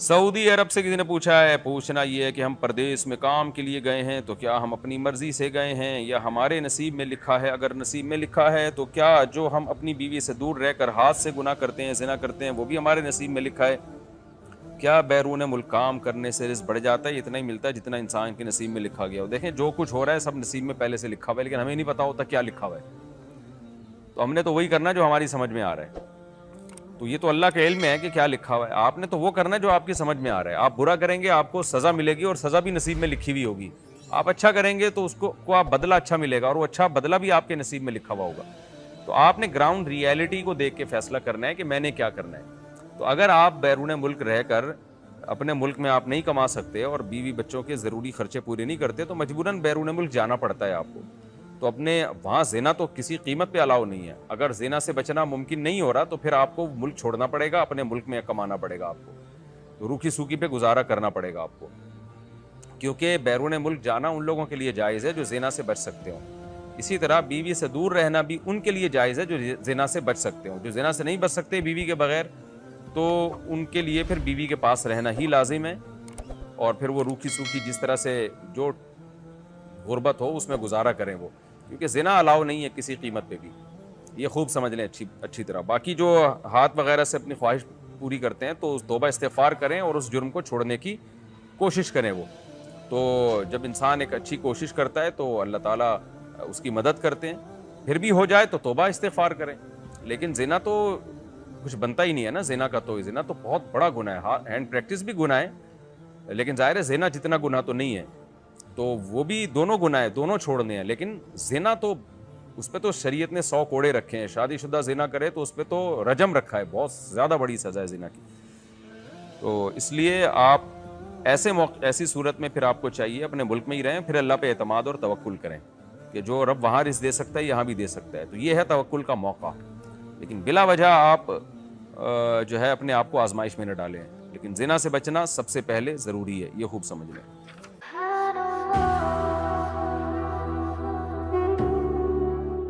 سعودی عرب سے کسی نے پوچھا ہے، پوچھنا یہ ہے کہ ہم پردیس میں کام کے لیے گئے ہیں تو کیا ہم اپنی مرضی سے گئے ہیں یا ہمارے نصیب میں لکھا ہے؟ اگر نصیب میں لکھا ہے تو کیا جو ہم اپنی بیوی سے دور رہ کر ہاتھ سے گناہ کرتے ہیں، زنا کرتے ہیں، وہ بھی ہمارے نصیب میں لکھا ہے؟ کیا بیرون ملک کام کرنے سے رزق بڑھ جاتا ہے؟ اتنا ہی ملتا ہے جتنا انسان کے نصیب میں لکھا گیا ہو۔ دیکھیں جو کچھ ہو رہا ہے سب نصیب میں پہلے سے لکھا ہوا ہے، لیکن ہمیں نہیں پتا ہوتا کیا لکھا ہوا ہے، تو ہم نے تو وہی کرنا جو ہماری سمجھ میں آ رہا ہے۔ تو یہ تو اللہ کے علم میں ہے کہ کیا لکھا ہوا ہے، آپ نے تو وہ کرنا ہے جو آپ کی سمجھ میں آ رہا ہے۔ آپ برا کریں گے آپ کو سزا ملے گی، اور سزا بھی نصیب میں لکھی ہوئی ہوگی۔ آپ اچھا کریں گے تو اس کو آپ بدلہ اچھا ملے گا، اور وہ اچھا بدلہ بھی آپ کے نصیب میں لکھا ہوا ہوگا۔ تو آپ نے گراؤنڈ ریئلٹی کو دیکھ کے فیصلہ کرنا ہے کہ میں نے کیا کرنا ہے۔ تو اگر آپ بیرون ملک رہ کر اپنے ملک میں آپ نہیں کما سکتے اور بیوی بچوں کے ضروری خرچے پورے نہیں کرتے تو مجبوراً بیرون ملک جانا پڑتا ہے آپ کو۔ تو اپنے وہاں زنا تو کسی قیمت پہ الاؤ نہیں ہے۔ اگر زنا سے بچنا ممکن نہیں ہو رہا تو پھر آپ کو ملک چھوڑنا پڑے گا، اپنے ملک میں کمانا پڑے گا آپ کو، تو روکھی سوکھی پہ گزارا کرنا پڑے گا آپ کو، کیونکہ بیرون ملک جانا ان لوگوں کے لیے جائز ہے جو زنا سے بچ سکتے ہوں۔ اسی طرح بیوی سے دور رہنا بھی ان کے لیے جائز ہے جو زنا سے بچ سکتے ہوں۔ جو زنا سے نہیں بچ سکتے بیوی کے بغیر تو ان کے لیے پھر بیوی کے پاس رہنا ہی لازم ہے، اور پھر وہ روکھی سوکھی جس طرح سے جو غربت ہو اس میں گزارا کریں وہ، کیونکہ زنا الاؤ نہیں ہے کسی قیمت پہ بھی۔ یہ خوب سمجھ لیں اچھی طرح۔ باقی جو ہاتھ وغیرہ سے اپنی خواہش پوری کرتے ہیں تو توبہ استغفار کریں اور اس جرم کو چھوڑنے کی کوشش کریں۔ وہ تو جب انسان ایک اچھی کوشش کرتا ہے تو اللہ تعالیٰ اس کی مدد کرتے ہیں، پھر بھی ہو جائے تو توبہ استغفار کریں۔ لیکن زنا تو کچھ بنتا ہی نہیں ہے نا، زنا کا تو زنا تو بہت بڑا گناہ ہے۔ ہینڈ پریکٹس بھی گناہ ہے، لیکن ظاہر ہے زنا جتنا گناہ تو نہیں ہے، تو وہ بھی دونوں گناہ ہے، دونوں چھوڑنے ہیں۔ لیکن زنا تو اس پہ تو شریعت نے 100 کوڑے رکھے ہیں۔ شادی شدہ زنا کرے تو اس پہ تو رجم رکھا ہے، بہت زیادہ بڑی سزا ہے زنا کی۔ تو اس لیے آپ ایسی صورت میں پھر آپ کو چاہیے اپنے ملک میں ہی رہیں، پھر اللہ پہ اعتماد اور توکل کریں کہ جو رب وہاں رزق دے سکتا ہے یہاں بھی دے سکتا ہے، تو یہ ہے توکل کا موقع۔ لیکن بلا وجہ آپ جو ہے اپنے آپ کو آزمائش میں نہ ڈالیں۔ لیکن زنا سے بچنا سب سے پہلے ضروری ہے، یہ خوب سمجھ لیں۔